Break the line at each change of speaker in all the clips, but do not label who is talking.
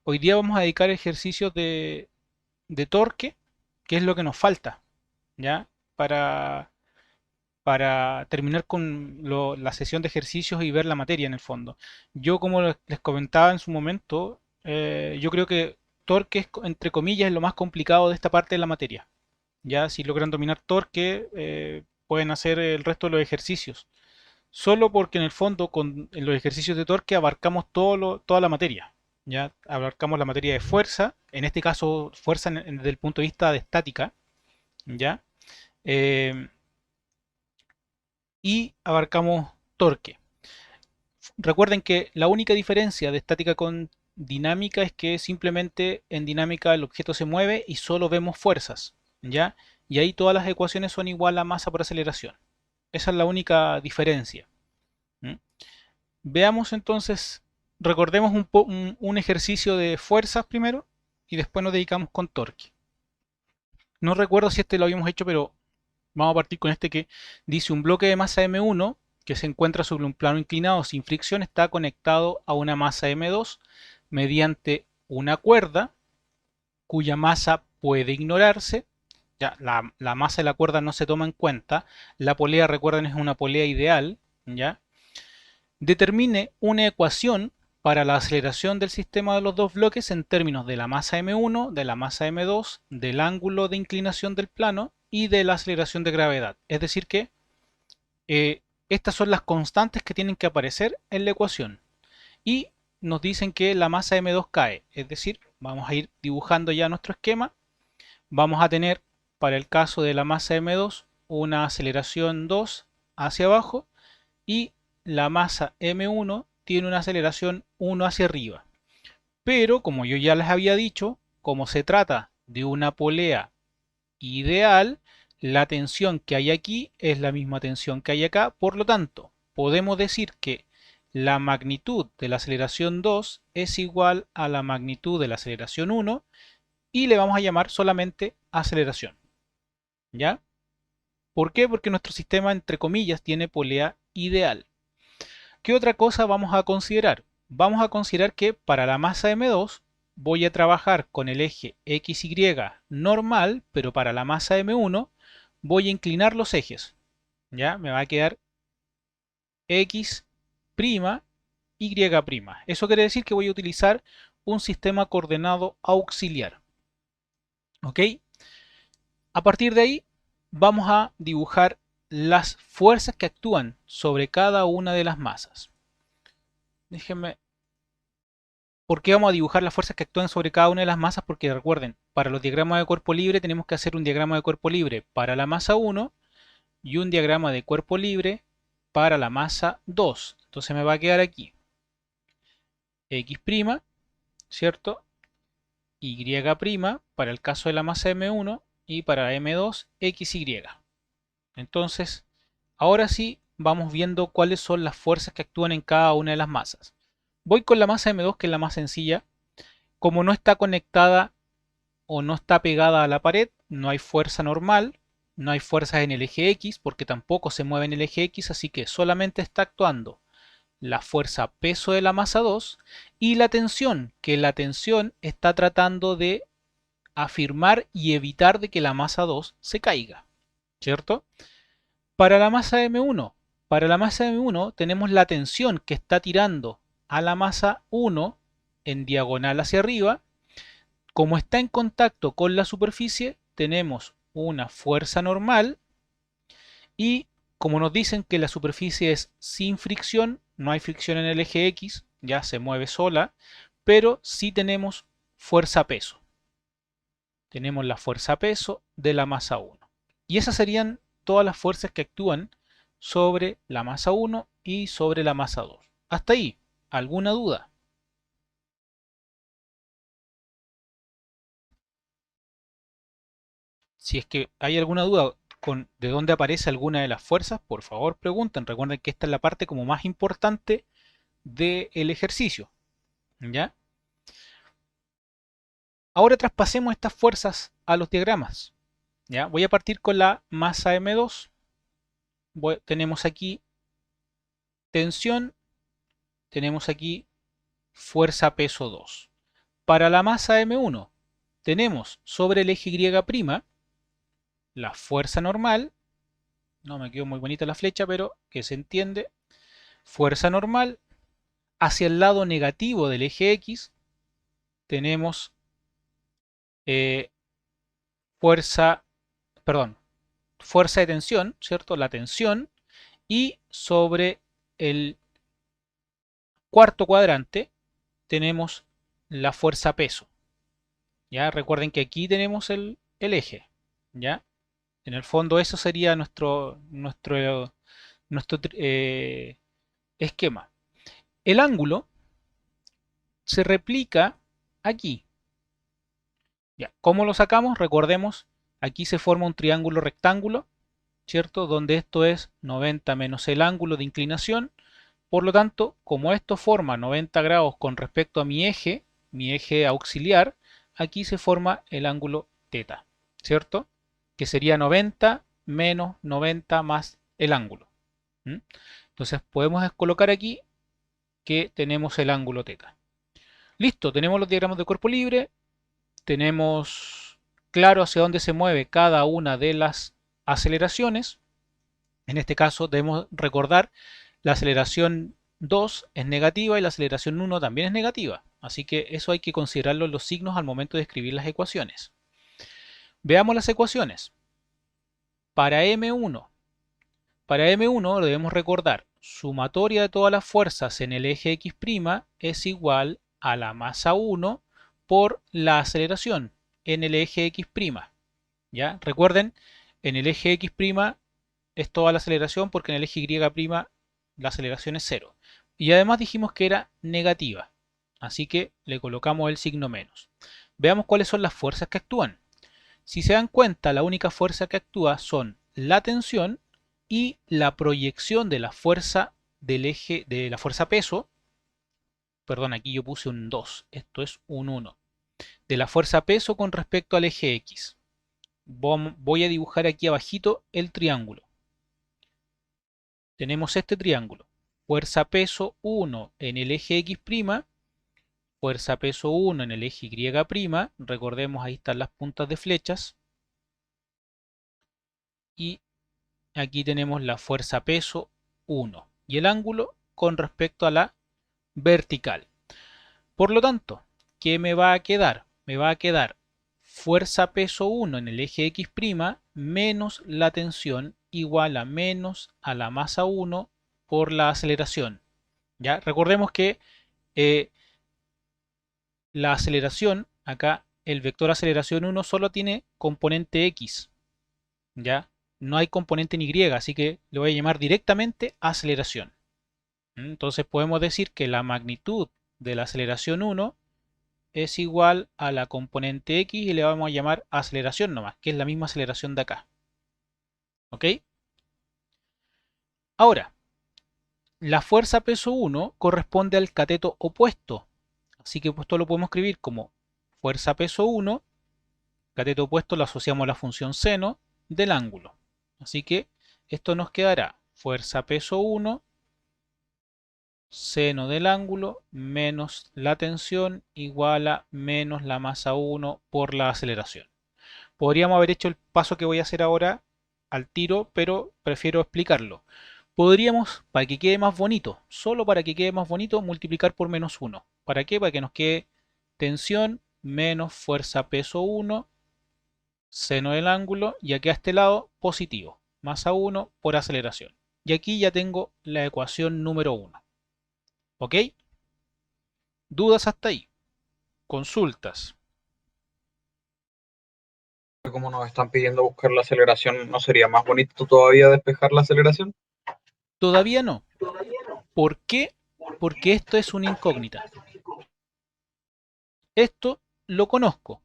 hoy día vamos a dedicar ejercicios de torque, que es lo que nos falta, ¿ya? Para, para terminar con la sesión de ejercicios y ver la materia en el fondo. Yo, como les comentaba en su momento, yo creo que torque, es, entre comillas, es lo más complicado de esta parte de la materia. Ya, si logran dominar torque, pueden hacer el resto de los ejercicios. Solo porque en el fondo con en los ejercicios de torque abarcamos toda la materia. Ya abarcamos la materia de fuerza, en este caso fuerza desde el punto de vista de estática, ya. Eh, y abarcamos torque. Recuerden que la única diferencia de estática con dinámica es que simplemente en dinámica el objeto se mueve y solo vemos fuerzas, ¿ya? Y ahí todas las ecuaciones son igual a masa por aceleración. Esa es la única diferencia. ¿Mm? Veamos entonces, recordemos un ejercicio de fuerzas primero y después nos dedicamos con torque. No recuerdo si este lo habíamos hecho, pero vamos a partir con este que dice un bloque de masa M1 que se encuentra sobre un plano inclinado sin fricción está conectado a una masa M2 mediante una cuerda cuya masa puede ignorarse. Ya, la masa de la cuerda no se toma en cuenta. La polea, recuerden, es una polea ideal. ¿Ya? Determine una ecuación para la aceleración del sistema de los dos bloques en términos de la masa m1, de la masa m2, del ángulo de inclinación del plano y de la aceleración de gravedad. Es decir que estas son las constantes que tienen que aparecer en la ecuación. Y nos dicen que la masa m2 cae. Es decir, vamos a ir dibujando ya nuestro esquema. Vamos a tener para el caso de la masa m2 una aceleración 2 hacia abajo y la masa m1 tiene una aceleración 1 hacia arriba. Pero como yo ya les había dicho, como se trata de una polea ideal, la tensión que hay aquí es la misma tensión que hay acá, por lo tanto, podemos decir que la magnitud de la aceleración 2 es igual a la magnitud de la aceleración 1 y le vamos a llamar solamente aceleración. ¿Ya? ¿Por qué? Porque nuestro sistema, entre comillas, tiene polea ideal. ¿Qué otra cosa vamos a considerar? Vamos a considerar que para la masa M2 voy a trabajar con el eje XY normal, pero para la masa M1 voy a inclinar los ejes. ¿Ya? Me va a quedar X', Y'. Eso quiere decir que voy a utilizar un sistema coordenado auxiliar. ¿Ok? A partir de ahí vamos a dibujar las fuerzas que actúan sobre cada una de las masas. Déjenme. ¿Por qué vamos a dibujar las fuerzas que actúan sobre cada una de las masas? Porque recuerden, para los diagramas de cuerpo libre tenemos que hacer un diagrama de cuerpo libre para la masa 1 y un diagrama de cuerpo libre para la masa 2. Entonces me va a quedar aquí X', ¿cierto? Y' para el caso de la masa M1 y para M2 XY. Entonces, ahora sí vamos viendo cuáles son las fuerzas que actúan en cada una de las masas. Voy con la masa M2, que es la más sencilla. Como no está conectada o no está pegada a la pared, no hay fuerza normal, no hay fuerzas en el eje X porque tampoco se mueve en el eje X, así que solamente está actuando la fuerza peso de la masa 2 y la tensión, que la tensión está tratando de afirmar y evitar de que la masa 2 se caiga, ¿cierto? Para la masa M1, para la masa M1 tenemos la tensión que está tirando a la masa 1 en diagonal hacia arriba. Como está en contacto con la superficie, tenemos una fuerza normal y como nos dicen que la superficie es sin fricción, no hay fricción en el eje X, ya se mueve sola, pero sí tenemos fuerza peso. Tenemos la fuerza peso de la masa 1. Y esas serían todas las fuerzas que actúan sobre la masa 1 y sobre la masa 2. Hasta ahí, ¿alguna duda? Si es que hay alguna duda con de dónde aparece alguna de las fuerzas, por favor pregunten. Recuerden que esta es la parte como más importante del ejercicio. ¿Ya? Ahora traspasemos estas fuerzas a los diagramas. ¿Ya? Voy a partir con la masa M2. Tenemos aquí tensión, tenemos aquí fuerza peso 2. Para la masa M1 tenemos sobre el eje Y' la fuerza normal, no me quedó muy bonita la flecha, pero que se entiende, fuerza normal. Hacia el lado negativo del eje X tenemos eh, fuerza, perdón, fuerza de tensión, ¿cierto? La tensión. Y sobre el cuarto cuadrante tenemos la fuerza peso. ¿Ya? Recuerden que aquí tenemos el eje. ¿Ya? En el fondo eso sería nuestro esquema. El ángulo se replica aquí. ¿Ya? ¿Cómo lo sacamos? Recordemos, aquí se forma un triángulo rectángulo, ¿cierto? Donde esto es 90 menos el ángulo de inclinación. Por lo tanto, como esto forma 90 grados con respecto a mi eje auxiliar, aquí se forma el ángulo θ, ¿cierto? Que sería 90 menos 90 más el ángulo. Entonces podemos colocar aquí que tenemos el ángulo θ. Listo, tenemos los diagramas de cuerpo libre, tenemos claro hacia dónde se mueve cada una de las aceleraciones. En este caso debemos recordar la aceleración 2 es negativa y la aceleración 1 también es negativa. Así que eso hay que considerarlo en los signos al momento de escribir las ecuaciones. Veamos las ecuaciones. Para M1 debemos recordar, sumatoria de todas las fuerzas en el eje X' es igual a la masa 1 por la aceleración en el eje X'. ¿Ya? Recuerden, en el eje X' es toda la aceleración porque en el eje Y' la aceleración es 0. Y además dijimos que era negativa. Así que le colocamos el signo menos. Veamos cuáles son las fuerzas que actúan. Si se dan cuenta, la única fuerza que actúa son la tensión y la proyección de la fuerza del eje de la fuerza peso. Perdón, aquí yo puse un 2, esto es un 1. De la fuerza peso con respecto al eje X. Voy a dibujar aquí abajito el triángulo. Tenemos este triángulo. Fuerza peso 1 en el eje X', fuerza peso 1 en el eje Y', recordemos ahí están las puntas de flechas, y aquí tenemos la fuerza peso 1 y el ángulo con respecto a la vertical. Por lo tanto, ¿qué me va a quedar? Me va a quedar fuerza peso 1 en el eje X' menos la tensión igual a menos a la masa 1 por la aceleración. ¿Ya? Recordemos que la aceleración, acá el vector aceleración 1 solo tiene componente X, ¿ya? No hay componente en Y, así que le voy a llamar directamente aceleración. Entonces podemos decir que la magnitud de la aceleración 1 es igual a la componente X y le vamos a llamar aceleración nomás, que es la misma aceleración de acá. ¿Ok? Ahora, la fuerza peso 1 corresponde al cateto opuesto. Así que esto lo podemos escribir como fuerza peso 1, cateto opuesto lo asociamos a la función seno del ángulo. Así que esto nos quedará fuerza peso 1, seno del ángulo, menos la tensión igual a menos la masa 1 por la aceleración. Podríamos haber hecho el paso que voy a hacer ahora al tiro, pero prefiero explicarlo. Podríamos, para que quede más bonito, solo para que quede más bonito, multiplicar por menos 1. ¿Para qué? Para que nos quede tensión menos fuerza peso 1, seno del ángulo, y aquí a este lado positivo, masa 1 por aceleración. Y aquí ya tengo la ecuación número 1. ¿Ok? ¿Dudas hasta ahí? ¿Consultas?
Como nos están pidiendo buscar la aceleración, ¿no sería más bonito todavía despejar la aceleración?
Todavía no. ¿Por qué? Porque esto es una incógnita. Esto lo conozco.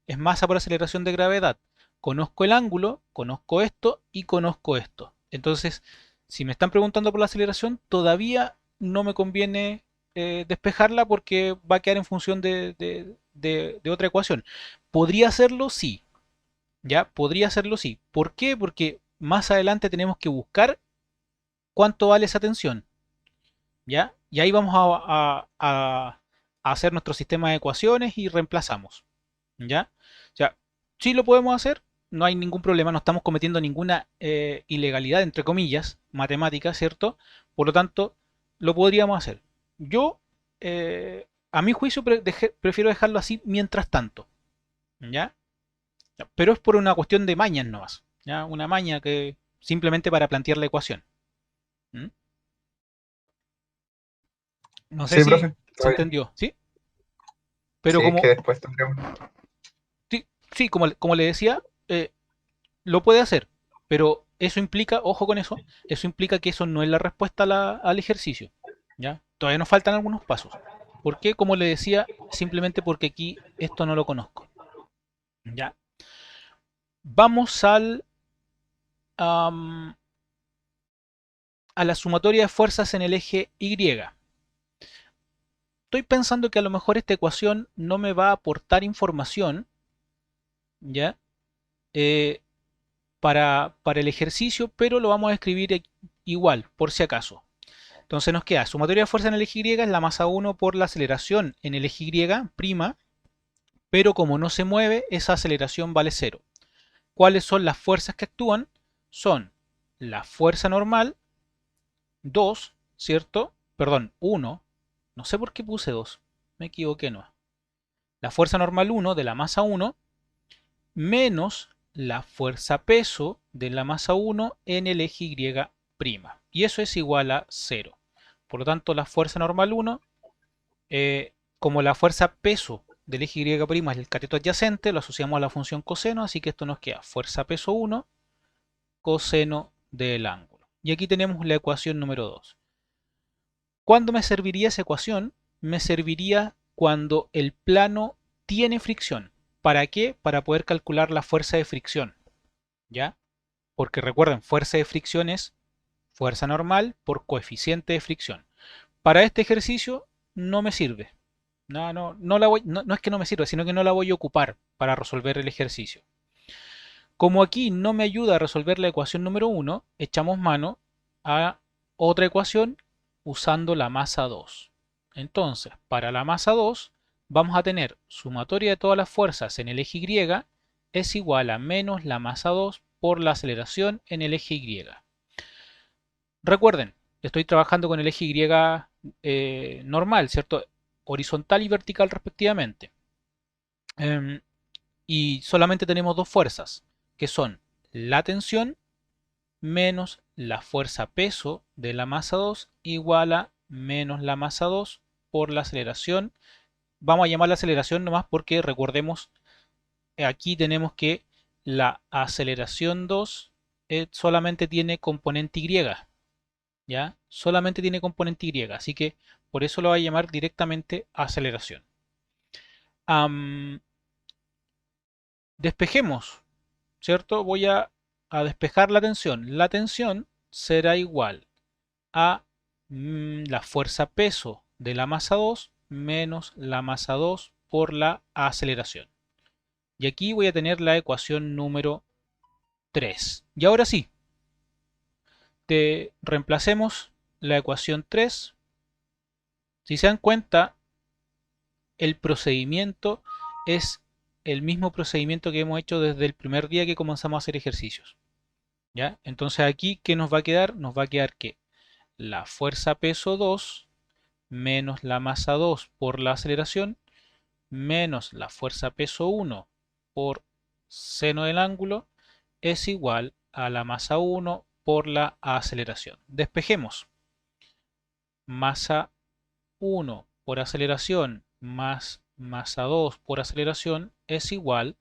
Es masa por aceleración de gravedad. Conozco el ángulo, conozco esto y conozco esto. Entonces, si me están preguntando por la aceleración, todavía no me conviene despejarla porque va a quedar en función de otra ecuación. ¿Podría hacerlo? Sí. ¿Ya? Podría hacerlo, sí. ¿Por qué? Porque más adelante tenemos que buscar cuánto vale esa tensión. ¿Ya? Y ahí vamos hacer nuestro sistema de ecuaciones y reemplazamos. ¿Ya? O sea, sí lo podemos hacer, no hay ningún problema, no estamos cometiendo ninguna ilegalidad, entre comillas, matemática, ¿cierto? Por lo tanto, lo podríamos hacer. Yo, a mi juicio, prefiero dejarlo así mientras tanto. ¿Ya? Pero es por una cuestión de mañas nomás. ¿Ya? Una maña que simplemente para plantear la ecuación. ¿Mm? No sé
Sí,
si
profe,
se
está bien.
entendió, ¿sí? Pero
Sí, es que
como,
después tendremos.
sí, sí, como le decía, lo puede hacer, pero eso implica, ojo con eso implica que eso no es la respuesta al ejercicio. ¿Ya? Todavía nos faltan algunos pasos. ¿Por qué? Como le decía, simplemente porque aquí esto no lo conozco. ¿Ya? Vamos am, a la sumatoria de fuerzas en el eje Y. Estoy pensando que a lo mejor esta ecuación no me va a aportar información, ¿ya? Eh, para el ejercicio, pero lo vamos a escribir igual, por si acaso. Entonces nos queda sumatoria de fuerza en el eje Y es la masa 1 por la aceleración en el eje Y', pero como no se mueve, esa aceleración vale 0. ¿Cuáles son las fuerzas que actúan? Son la fuerza normal, 2, ¿cierto? Perdón, 1. No sé por qué puse 2. Me equivoqué, no. La fuerza normal 1 de la masa 1 menos la fuerza peso de la masa 1 en el eje Y'. Y eso es igual a 0. Por lo tanto, la fuerza normal 1, como la fuerza peso del eje Y' es el cateto adyacente, lo asociamos a la función coseno, así que esto nos queda fuerza peso 1 coseno del ángulo. Y aquí tenemos la ecuación número 2. ¿Cuándo me serviría esa ecuación? Me serviría cuando el plano tiene fricción. ¿Para qué? Para poder calcular la fuerza de fricción. ¿Ya? Porque recuerden, fuerza de fricción es fuerza normal por coeficiente de fricción. Para este ejercicio no me sirve. No es que no me sirva, sino que no la voy a ocupar para resolver el ejercicio. Como aquí no me ayuda a resolver la ecuación número 1, echamos mano a otra ecuación usando la masa 2. Entonces, para la masa 2 vamos a tener sumatoria de todas las fuerzas en el eje Y es igual a menos la masa 2 por la aceleración en el eje Y. Recuerden, estoy trabajando con el eje Y normal, ¿cierto? Horizontal y vertical respectivamente. Em, y solamente tenemos dos fuerzas, que son la tensión menos la fuerza peso de la masa 2 igual a menos la masa 2 por la aceleración. Vamos a llamar la aceleración nomás porque recordemos, aquí tenemos que la aceleración 2 solamente tiene componente Y, ¿ya? Solamente tiene componente Y, así que por eso lo voy a llamar directamente aceleración. Am, Despejemos, ¿cierto? Voy a despejar la tensión. La tensión será igual a la fuerza peso de la masa 2 menos la masa 2 por la aceleración. Y aquí voy a tener la ecuación número 3. Y ahora sí, reemplacemos la ecuación 3. Si se dan cuenta, el procedimiento es el mismo procedimiento que hemos hecho desde el primer día que comenzamos a hacer ejercicios. ¿Ya? Entonces aquí, ¿qué nos va a quedar? Nos va a quedar que la fuerza peso 2 menos la masa 2 por la aceleración menos la fuerza peso 1 por seno del ángulo es igual a la masa 1 por la aceleración. Despejemos. Masa 1 por aceleración más masa 2 por aceleración es igual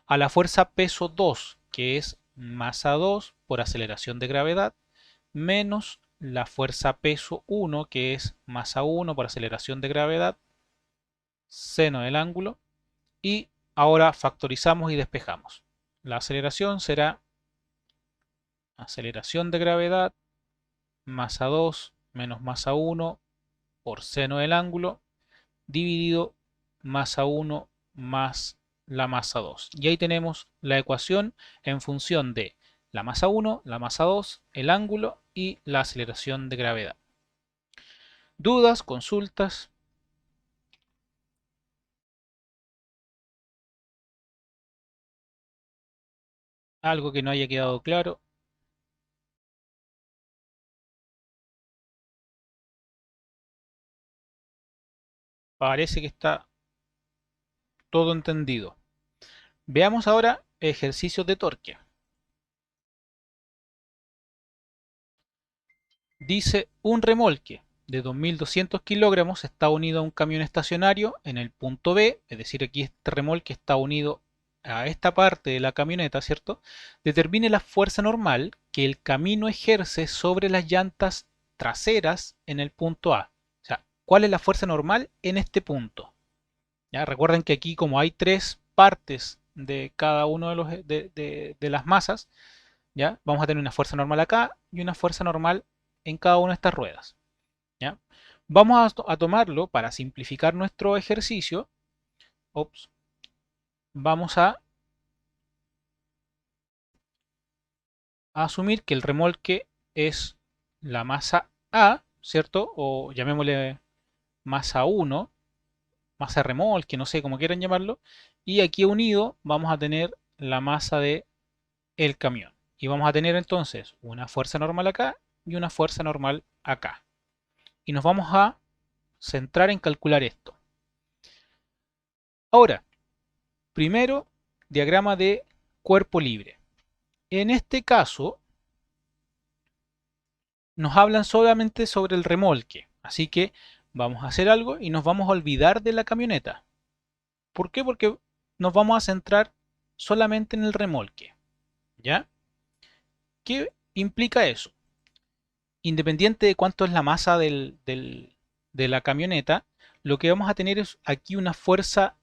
a la fuerza peso 2, que es masa 2 por aceleración de gravedad, menos la fuerza peso 1, que es masa 1 por aceleración de gravedad, seno del ángulo, y ahora factorizamos y despejamos. La aceleración será aceleración de gravedad, masa 2 menos masa 1 por seno del ángulo, dividido masa 1 más la masa 2. Y ahí tenemos la ecuación en función de la masa 1, la masa 2, el ángulo y la aceleración de gravedad. ¿Dudas? ¿Consultas? Algo que no haya quedado claro. Parece que está todo entendido. Veamos ahora ejercicios de torque. Dice un remolque de 2.200 kilogramos está unido a un camión estacionario en el punto B, es decir, aquí este remolque está unido a esta parte de la camioneta, ¿cierto? Determine la fuerza normal que el camino ejerce sobre las llantas traseras en el punto A. O sea, ¿cuál es la fuerza normal en este punto? ¿Ya? Recuerden que aquí como hay tres partes de cada uno de, de las masas, ¿ya? Vamos a tener una fuerza normal acá y una fuerza normal en cada una de estas ruedas, ¿ya? Vamos a tomarlo para simplificar nuestro ejercicio. Ops, vamos a asumir que el remolque es la masa A, ¿cierto? O llamémosle masa 1, masa remolque, no sé cómo quieran llamarlo. Y aquí unido vamos a tener la masa de el camión. Y vamos a tener entonces una fuerza normal acá y una fuerza normal acá. Y nos vamos a centrar en calcular esto. Ahora, primero, diagrama de cuerpo libre. En este caso, nos hablan solamente sobre el remolque. Así que vamos a hacer algo y nos vamos a olvidar de la camioneta. ¿Por qué? Porque nos vamos a centrar solamente en el remolque. ¿Ya? ¿Qué implica eso? Independiente de cuánto es la masa de la camioneta, lo que vamos a tener es aquí una fuerza,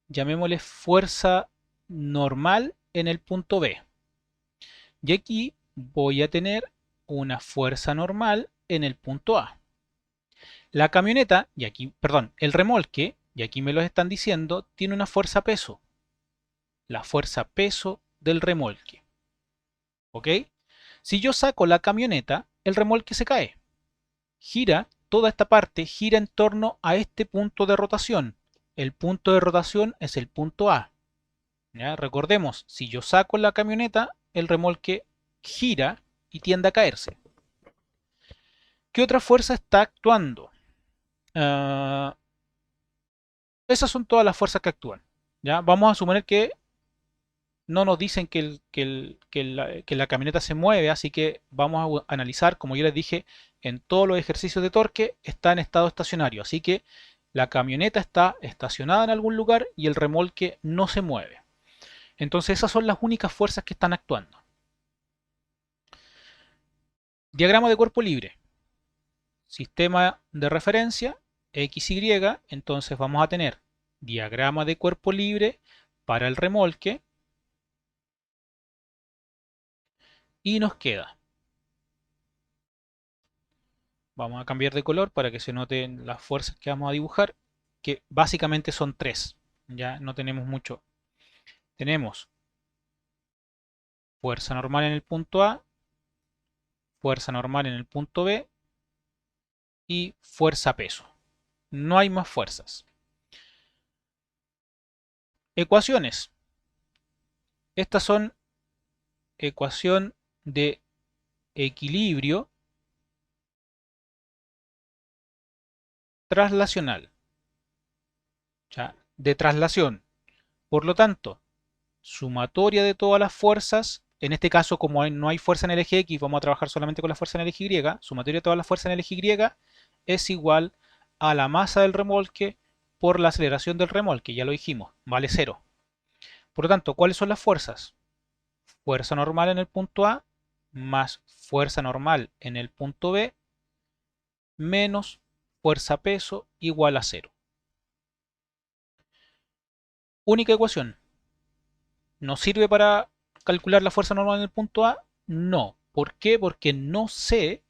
llamémosle fuerza normal en el punto B. Y aquí voy a tener una fuerza normal en el punto A. La camioneta, y aquí, perdón, el remolque, y aquí me lo están diciendo, tiene una fuerza peso. La fuerza peso del remolque. ¿Ok? Si yo saco la camioneta, el remolque se cae. Gira, toda esta parte gira en torno a este punto de rotación. El punto de rotación es el punto A. ¿Ya? Recordemos, si yo saco la camioneta, el remolque gira y tiende a caerse. ¿Qué otra fuerza está actuando? Uh, esas son todas las fuerzas que actúan. ¿Ya? Vamos a suponer que no nos dicen que la camioneta se mueve, así que vamos a analizar, como yo les dije, en todos los ejercicios de torque está en estado estacionario, así que la camioneta está estacionada en algún lugar y el remolque no se mueve. Entonces esas son las únicas fuerzas que están actuando. Diagrama de cuerpo libre. Sistema de referencia, XY, entonces vamos a tener diagrama de cuerpo libre para el remolque y nos queda. Vamos a cambiar de color para que se noten las fuerzas que vamos a dibujar, que básicamente son tres. Ya no tenemos mucho. Tenemos fuerza normal en el punto A, fuerza normal en el punto B y fuerza peso. No hay más fuerzas. Ecuaciones. Estas son ecuación de equilibrio traslacional. ¿Ya? De traslación. Por lo tanto, sumatoria de todas las fuerzas, en este caso como no hay fuerza en el eje X, vamos a trabajar solamente con la fuerza en el eje Y, sumatoria de todas las fuerzas en el eje Y es igual a la masa del remolque por la aceleración del remolque, ya lo dijimos, vale 0. Por lo tanto, ¿cuáles son las fuerzas? Fuerza normal en el punto A más fuerza normal en el punto B menos fuerza peso igual a 0. Única ecuación. ¿Nos sirve para calcular la fuerza normal en el punto A? No. ¿Por qué? Porque no sé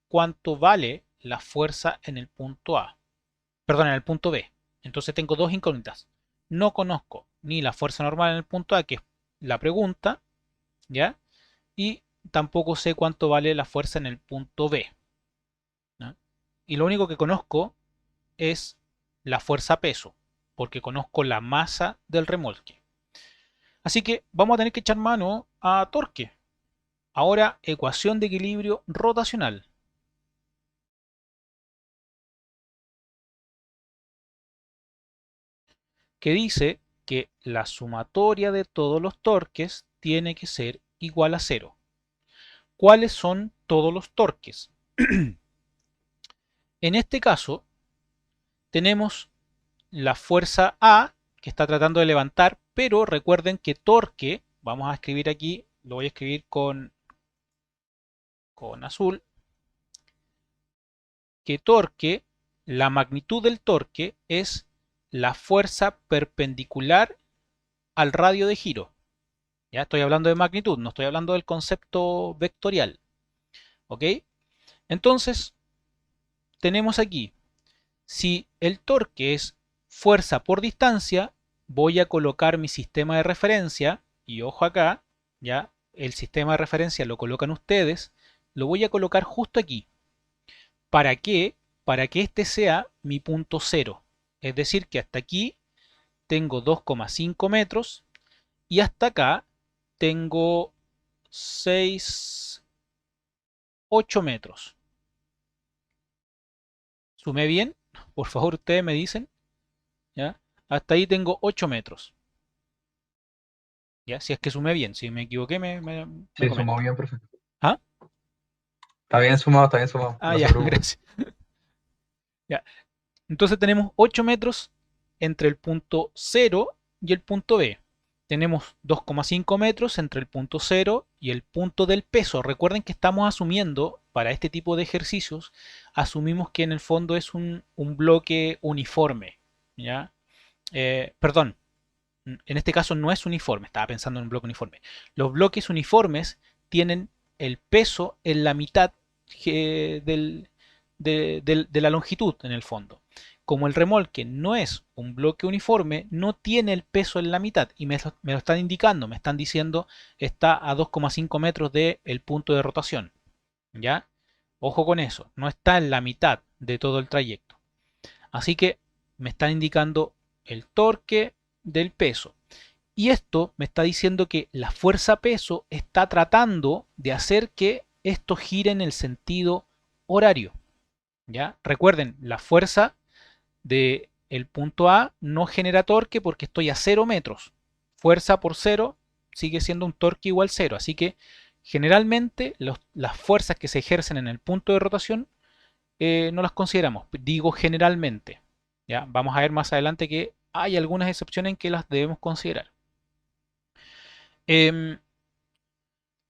cuánto vale la fuerza en el punto A. Perdón, en el punto B. Entonces tengo dos incógnitas. No conozco ni la fuerza normal en el punto A, que es la pregunta, ¿ya? Y tampoco sé cuánto vale la fuerza en el punto B, ¿no? Y lo único que conozco es la fuerza peso, porque conozco la masa del remolque. Así que vamos a tener que echar mano a torque. Ahora, ecuación de equilibrio rotacional. Que dice que la sumatoria de todos los torques tiene que ser igual a cero. ¿Cuáles son todos los torques? En este caso, tenemos la fuerza A que está tratando de levantar, pero recuerden que torque, vamos a escribir aquí, lo voy a escribir con azul, que torque, la magnitud del torque es la fuerza perpendicular al radio de giro. Ya estoy hablando de magnitud, no estoy hablando del concepto vectorial. ¿Ok? Entonces, tenemos aquí, si el torque es fuerza por distancia, voy a colocar mi sistema de referencia, y ojo acá, ya, el sistema de referencia lo colocan ustedes, lo voy a colocar justo aquí. ¿Para qué? Para que este sea mi punto cero. Es decir, que hasta aquí tengo 2,5 metros y hasta acá tengo 6, 8 metros. ¿Sumé bien? Por favor, ustedes me dicen. ¿Ya? Hasta ahí tengo 8 metros. ¿Ya? Si es que sumé bien. Si me equivoqué, me
Sí, sumó
comenta.
bien, perfecto.
¿Ah?
Está bien sumado,
Ah,
no
ya,
se preocupe.
gracias. Ya. Entonces tenemos 8 metros entre el punto cero y el punto B. Tenemos 2,5 metros entre el punto cero y el punto del peso. Recuerden que estamos asumiendo, para este tipo de ejercicios, asumimos que en el fondo es un bloque uniforme. ¿Ya? Perdón, en este caso no es uniforme, estaba pensando en un bloque uniforme. Los bloques uniformes tienen el peso en la mitad de la longitud, en el fondo. Como el remolque no es un bloque uniforme, no tiene el peso en la mitad y me lo están indicando, me están diciendo está a 2,5 metros del punto de rotación. ¿Ya? Ojo con eso, no está en la mitad de todo el trayecto. Así que me están indicando el torque del peso. Y esto me está diciendo que la fuerza peso está tratando de hacer que esto gire en el sentido horario. ¿Ya? Recuerden, la fuerza del punto A no genera torque porque estoy a 0 metros. Fuerza por 0 sigue siendo un torque igual 0. Así que generalmente las fuerzas que se ejercen en el punto de rotación no las consideramos. Digo generalmente. ¿Ya? Vamos a ver más adelante que hay algunas excepciones en que las debemos considerar. Em,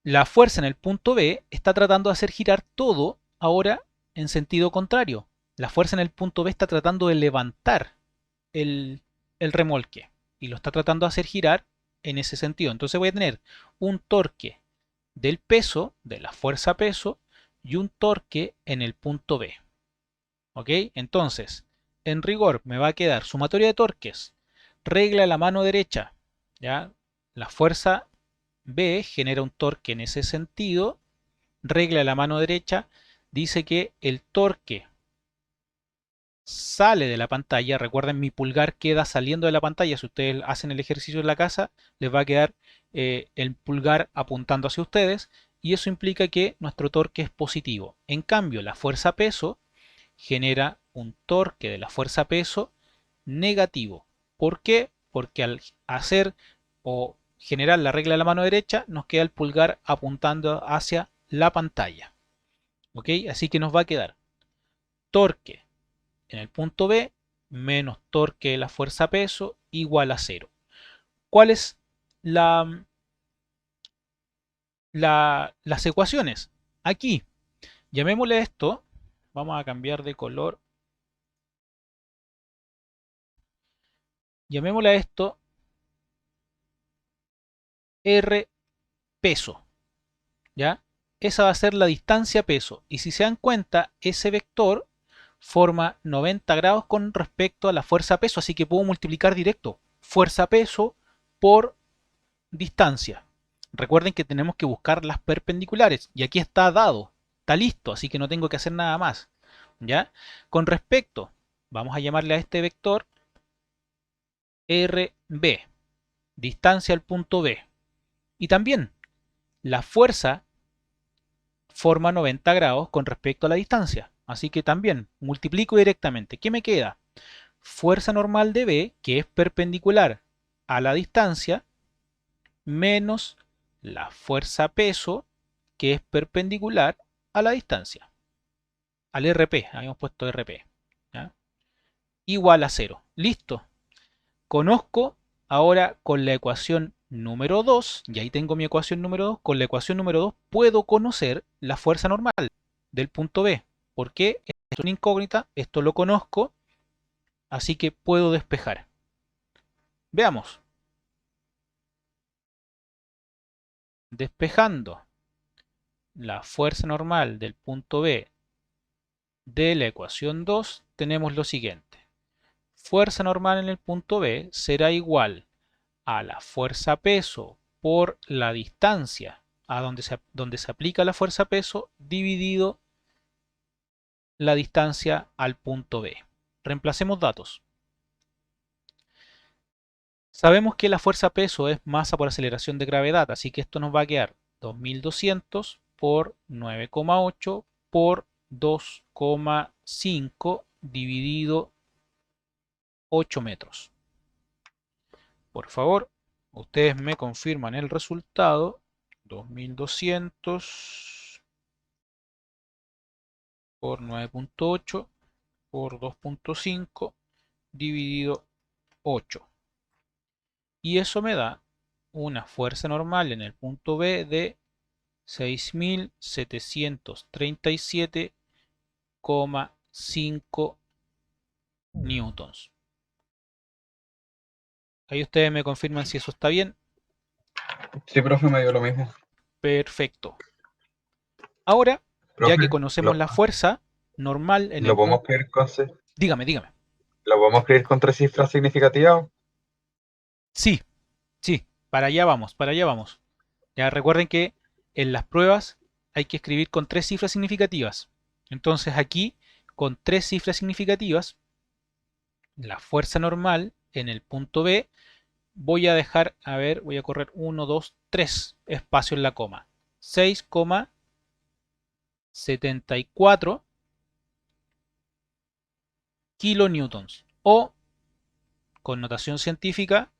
la fuerza en el punto B está tratando de hacer girar todo ahora en sentido contrario. La fuerza en el punto B está tratando de levantar el remolque y lo está tratando de hacer girar en ese sentido. Entonces voy a tener un torque del peso, de la fuerza peso, y un torque en el punto B. ¿Ok? Entonces, en rigor me va a quedar sumatoria de torques, regla a la mano derecha, ¿ya? La fuerza B genera un torque en ese sentido, regla a la mano derecha, dice que el torque sale de la pantalla. Recuerden, mi pulgar queda saliendo de la pantalla. Si ustedes hacen el ejercicio en la casa, les va a quedar el pulgar apuntando hacia ustedes y eso implica que nuestro torque es positivo. En cambio, la fuerza peso genera un torque de la fuerza peso negativo. ¿Por qué? Porque al hacer o generar la regla de la mano derecha, nos queda el pulgar apuntando hacia la pantalla. ¿Ok? Así que nos va a quedar torque en el punto B menos torque de la fuerza peso igual a cero. ¿Cuál es las ecuaciones? Aquí, llamémosle esto, vamos a cambiar de color, llamémosle a esto R peso, ¿ya? Esa va a ser la distancia peso. Y si se dan cuenta, ese vector forma 90 grados con respecto a la fuerza peso. Así que puedo multiplicar directo fuerza peso por distancia. Recuerden que tenemos que buscar las perpendiculares. Y aquí está dado. Está listo. Así que no tengo que hacer nada más. ¿Ya? Con respecto, vamos a llamarle a este vector RB. distancia al punto B. Y también la fuerza forma 90 grados con respecto a la distancia. Así que también multiplico directamente. ¿Qué me queda? Fuerza normal de B, que es perpendicular a la distancia, menos la fuerza peso, que es perpendicular a la distancia. Al RP, habíamos puesto RP. ¿Ya? Igual a 0. Listo. Conozco ahora con la ecuación número 2, y ahí tengo mi ecuación número 2, con la ecuación número 2 puedo conocer la fuerza normal del punto B. ¿Por qué? Es una incógnita, esto lo conozco, así que puedo despejar. Veamos. Despejando la fuerza normal del punto B de la ecuación 2, tenemos lo siguiente. Fuerza normal en el punto B será igual a la fuerza peso por la distancia a donde se aplica la fuerza peso dividido la distancia al punto B. Reemplacemos datos. Sabemos que la fuerza peso es masa por aceleración de gravedad, así que esto nos va a quedar 2200 por 9,8 por 2,5 dividido 8 metros. Por favor, ustedes me confirman el resultado. 2200 por 9,8 por 2,5 dividido 8. Y eso me da una fuerza normal en el punto B de 6.737,5 newtons. Ahí ustedes me confirman si eso está bien.
Sí, profe, me dio lo mismo.
Perfecto. Ahora, ya
Profe,
que conocemos la fuerza normal en
¿lo
el
podemos
punto...
escribir con,
Dígame, dígame.
¿lo podemos escribir con tres cifras significativas?
Sí, sí, para allá vamos, para allá vamos. Ya recuerden que en las pruebas hay que escribir con 3 cifras significativas. Entonces aquí, con 3 cifras significativas, la fuerza normal en el punto B, voy a dejar, a ver, voy a correr 1, 2, 3 espacio en la coma. 6,74 kilonewtons. O, con notación científica,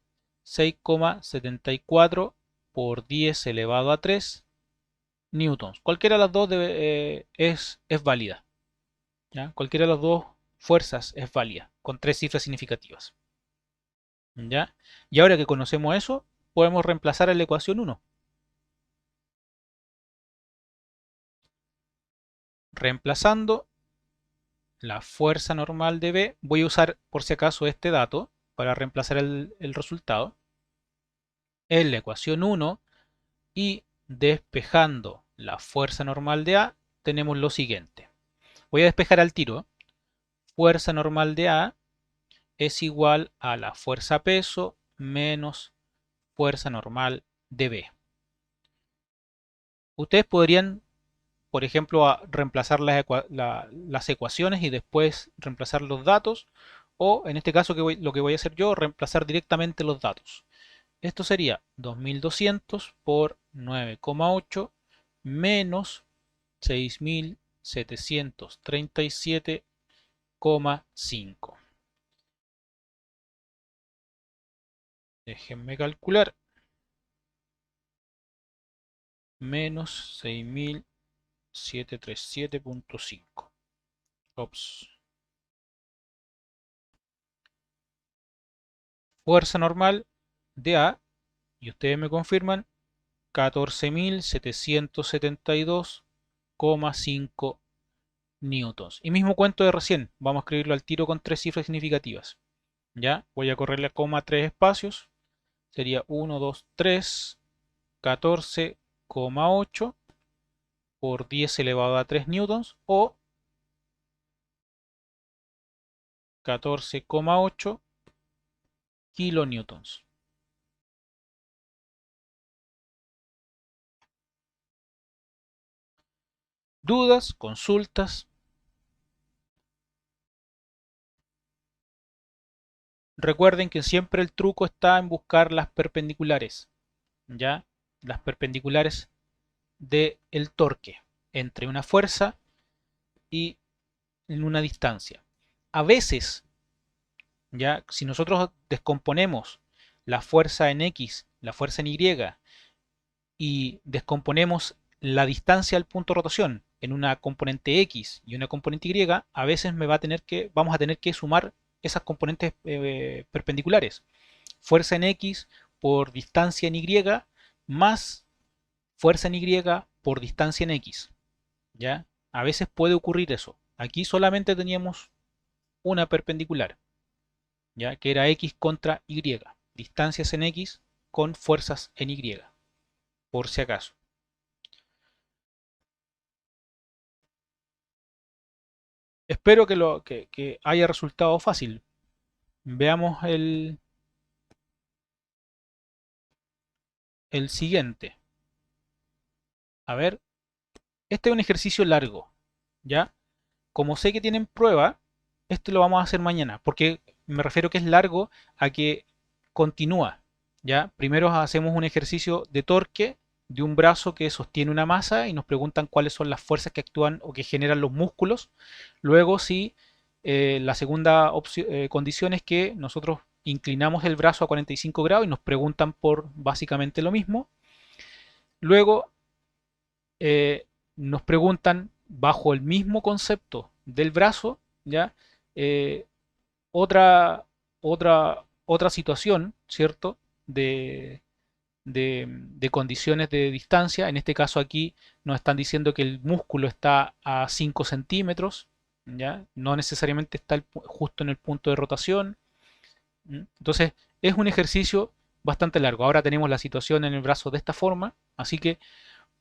6,74 por 10 elevado a 3 newtons. Cualquiera de las dos es válida. ¿Ya? Cualquiera de las dos fuerzas es válida, con 3 cifras significativas. ¿Ya? Y ahora que conocemos eso, podemos reemplazar en la ecuación 1. Reemplazando la fuerza normal de B, voy a usar por si acaso este dato para reemplazar el resultado en la ecuación 1 y despejando la fuerza normal de A, tenemos lo siguiente. Voy a despejar al tiro. Fuerza normal de A es igual a la fuerza peso menos fuerza normal de B. Ustedes podrían, por ejemplo, reemplazar las ecuaciones y después reemplazar los datos, o en este caso lo que voy a hacer yo, reemplazar directamente los datos. Esto sería 2200 por 9,8 menos 6737,5. Déjenme calcular. Menos 6737,5. Ops. Fuerza normal de A, y ustedes me confirman, 14.772,5 newtons. Y mismo cuento de recién, vamos a escribirlo al tiro con 3 cifras significativas. Ya, voy a correrle a coma 3 espacios. Sería 1, 2, 3, 14,8 por 10 elevado a 3 newtons o 14,8 kilonewtons. ¿Dudas? ¿Consultas? recuerden que siempre el truco está en buscar las perpendiculares, ¿ya? Las perpendiculares del torque entre una fuerza y en una distancia. A veces, ¿ya? Si nosotros descomponemos la fuerza en X, la fuerza en Y, y descomponemos la distancia al punto de rotación en una componente X y una componente Y, a veces vamos a tener que sumar esas componentes perpendiculares. Fuerza en X por distancia en Y más fuerza en Y por distancia en X. ¿Ya? A veces puede ocurrir eso. Aquí solamente teníamos una perpendicular, ¿ya? Que era X contra Y. Distancias en X con fuerzas en Y, por si acaso. Espero que haya resultado fácil. Veamos el siguiente. A ver, este es un ejercicio largo, ¿ya? Como sé que tienen prueba, esto lo vamos a hacer mañana, porque me refiero que es largo a que continúa, ¿ya? Primero hacemos un ejercicio de torque de un brazo que sostiene una masa y nos preguntan cuáles son las fuerzas que actúan o que generan los músculos. Luego, si la segunda condición es que nosotros inclinamos el brazo a 45 grados y nos preguntan por básicamente lo mismo. Luego nos preguntan bajo el mismo concepto del brazo, ¿ya? Eh, otra, otra situación, ¿cierto? De condiciones de distancia. En este caso aquí nos están diciendo que el músculo está a 5 centímetros, ¿ya? No necesariamente está justo en el punto de rotación. Entonces es un ejercicio bastante largo. Ahora tenemos la situación en el brazo de esta forma, así que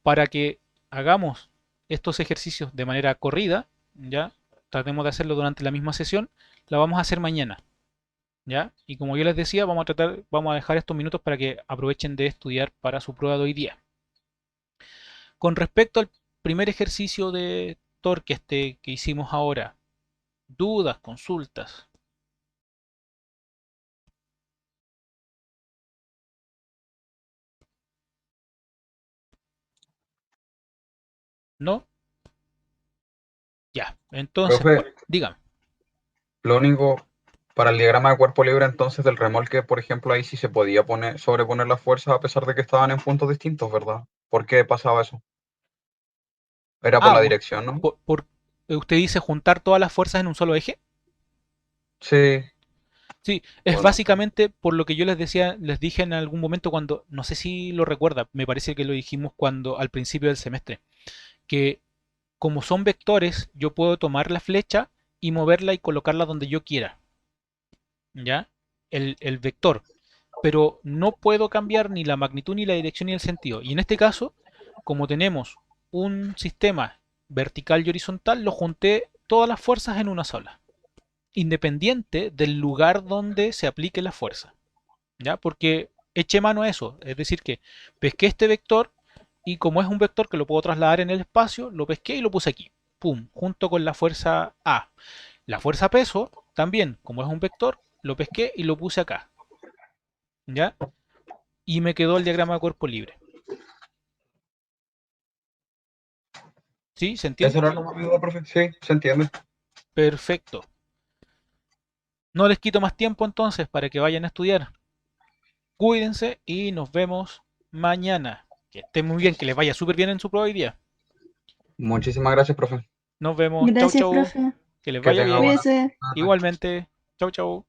para que hagamos estos ejercicios de manera corrida, ¿ya? Tratemos de hacerlo durante la misma sesión, la vamos a hacer mañana, ¿ya? Y como yo les decía, vamos a dejar estos minutos para que aprovechen de estudiar para su prueba de hoy día. Con respecto al primer ejercicio de torque que hicimos ahora, dudas, consultas, ¿no? Ya, entonces,
Profe,
digan.
lo único, para el diagrama de cuerpo libre entonces del remolque, por ejemplo, ahí sí se podía sobreponer las fuerzas a pesar de que estaban en puntos distintos, ¿verdad? ¿Por qué pasaba eso? Era por
Ah,
la dirección, ¿no?
usted dice juntar todas las fuerzas en un solo eje.
Sí,
Sí, es
bueno,
básicamente por lo que yo les decía, les dije en algún momento cuando, no sé si lo recuerda, me parece que lo dijimos cuando al principio del semestre, que como son vectores, yo puedo tomar la flecha y moverla y colocarla donde yo quiera, ¿ya? El vector, pero no puedo cambiar ni la magnitud, ni la dirección, ni el sentido. Y en este caso, como tenemos un sistema vertical y horizontal, lo junté todas las fuerzas en una sola, independiente del lugar donde se aplique la fuerza. ¿Ya? Porque eché mano a eso, es decir, que pesqué este vector y como es un vector que lo puedo trasladar en el espacio, lo pesqué y lo puse aquí, pum, junto con la fuerza A. La fuerza peso, también, como es un vector, lo pesqué y lo puse acá, ¿ya? Y me quedó el diagrama de cuerpo libre. ¿Sí? ¿Se
esa
entiende?
era mi duda, profe. Sí, se entiende.
Perfecto. No les quito más tiempo entonces para que vayan a estudiar. Cuídense y nos vemos mañana. Que estén muy bien, que les vaya súper bien en su prueba hoy día.
Muchísimas gracias, profe.
Nos vemos. Chau,
Gracias,
chau.
profe.
Que les
Que
vaya
tenga buena
bien.
Cuídese.
tarde.
Igualmente. Chau, chau.